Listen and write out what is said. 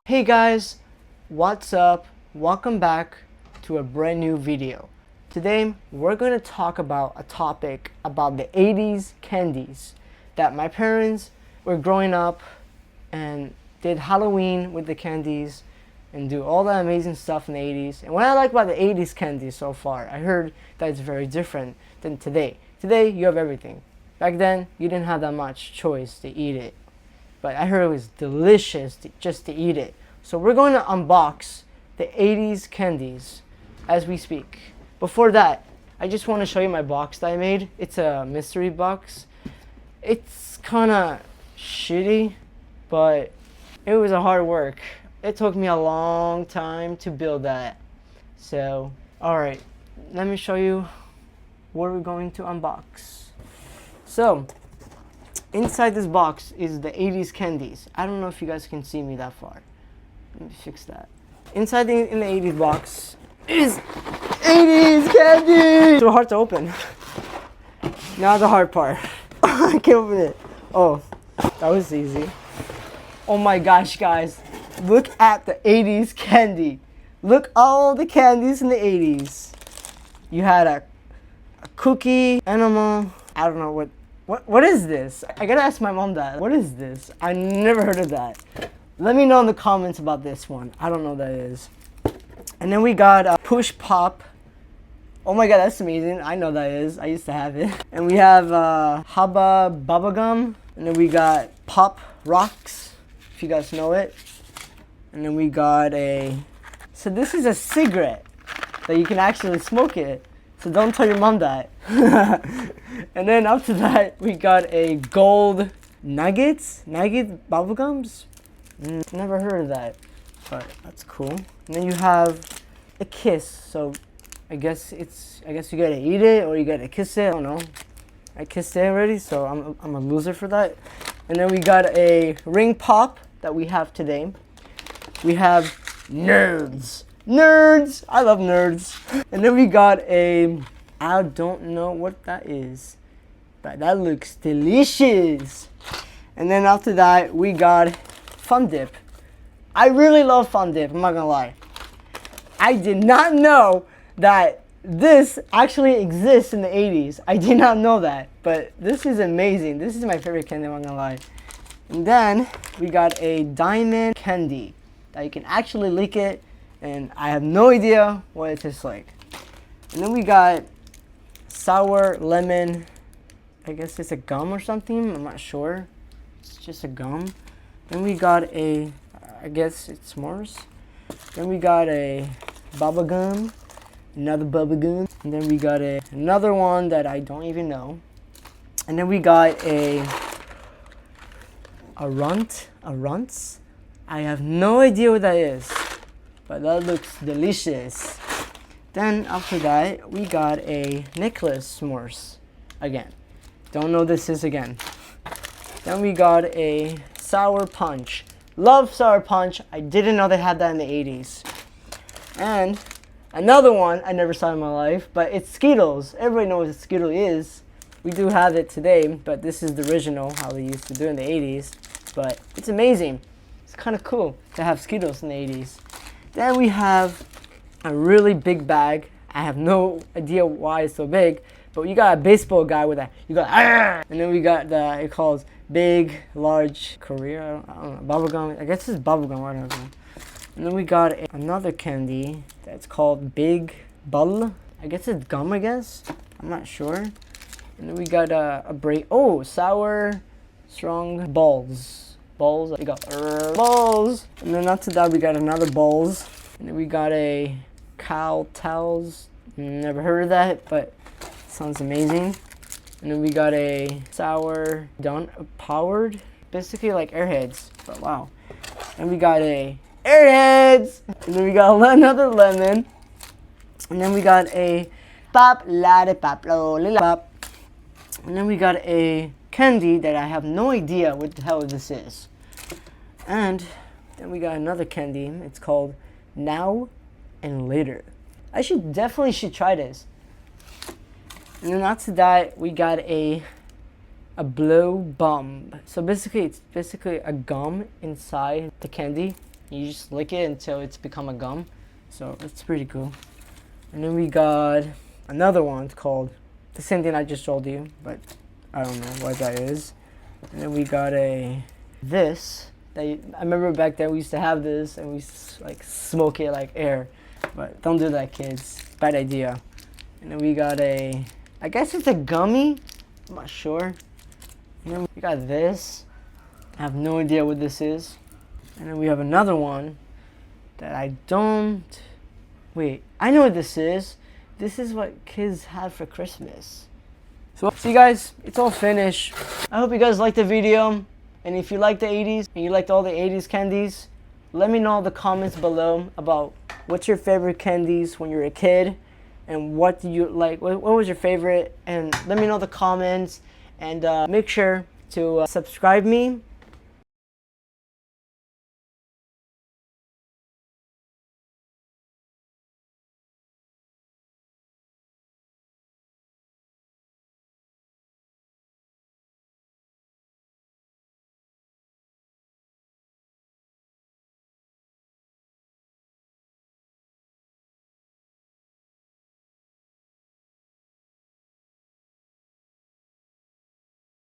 Hey guys, what's up? Welcome back to a brand new video. Today we're going to talk about a topic about the 80s candies that my parents were growing up and did Halloween with the candies and do all that amazing stuff in the 80s. And what I like about the 80s candies so far, I heard that it's very different than today. Today you have everything. Back then you didn't have that much choice to eat it. But I heard it was delicious just to eat it. So we're going to unbox the 80s candies as we speak. Before that, I just want to show you my box that I made. It's a mystery box. It's kind of shitty, but it was a hard work. It took me a long time to build that. So, alright, let me show you what we're going to unbox. So, inside this box is the 80s candies. I don't know if you guys can see me that far. Let me fix that. Inside in the 80s box is 80s candy! It's so hard to open. Now the hard part. I can't open it. Oh, that was easy. Oh my gosh, guys. Look at the 80s candy. Look all the candies in the 80s. You had a cookie, animal. I don't know what is this? I gotta ask my mom that. What is this? I never heard of that. Let me know in the comments about this one. I don't know what that is. And then we got Push Pop. Oh my god, that's amazing. I know that is. I used to have it. And we have Hubba Bubblegum. And then we got Pop Rocks, if you guys know it. And then we got so this is a cigarette that you can actually smoke it. So don't tell your mom that. And then after that, we got a gold nugget bubblegums. Never heard of that, but that's cool. And then you have a kiss. So I guess you gotta eat it or you gotta kiss it. I don't know. I kissed it already, so I'm a loser for that. And then we got a ring pop that we have today. We have nerds. Nerds! I love nerds. And then we got I don't know what that is, but that looks delicious. And then after that, we got Fun Dip. I really love Fun Dip, I'm not gonna lie. I did not know that this actually exists in the 80s. I did not know that, but this is amazing. This is my favorite candy, I'm not gonna lie. And then we got a diamond candy that you can actually lick it, and I have no idea what it tastes like. And then we got sour lemon. I guess it's a gum or something. I'm not sure. It's just a gum. Then we got I guess it's s'mores. Then we got a bubble gum, another bubble gum. And then we got another one that I don't even know. And then we got a runts. I have no idea what that is, but that looks delicious. Then after that, we got a necklace s'mores again. Don't know what this is again. Then we got a sour punch. Love sour punch. I didn't know they had that in the 80s. And another one I never saw in my life, but it's Skittles. Everybody knows what Skittles is. We do have it today, but this is the original, how they used to do it in the 80s. But it's amazing. It's kind of cool to have Skittles in the 80s. Then we have a really big bag. I have no idea why it's so big, but you got a baseball guy with that. You got and then we got it calls big, large Korea. I don't know, bubblegum. I guess it's bubblegum. I don't know. And then we got another candy that's called Big Bull. I guess it's gum. I guess I'm not sure. And then we got a break. Oh, sour, strong balls. We got balls. And then after that, we got another balls. And then we got a cow towels. Never heard of that, but it sounds amazing. And then we got a sour powered, basically like Airheads, but wow. And we got a Airheads. And then we got another lemon. And then we got a pop lollipop. And then we got a candy that I have no idea what the hell this is. And then we got another candy. It's called Now and Later. I definitely should try this. And then after that, we got a blow bomb. So basically, it's basically a gum inside the candy. You just lick it until it's become a gum. So it's pretty cool. And then we got another one. It's called the same thing I just told you, but I don't know what that is. And then we got this. I remember back then we used to have this and we used to like smoke it like air. But don't do that, kids. Bad idea. And then we got I guess it's a gummy. I'm not sure. And then we got this. I have no idea what this is. And then we have another one that I don't... Wait, I know what this is. This is what kids had for Christmas. So, see guys, it's all finished. I hope you guys liked the video. And if you like the 80s and you liked all the 80s candies, let me know in the comments below about what's your favorite candies when you were a kid. And what do you like? What was your favorite? And let me know in the comments. And make sure to subscribe me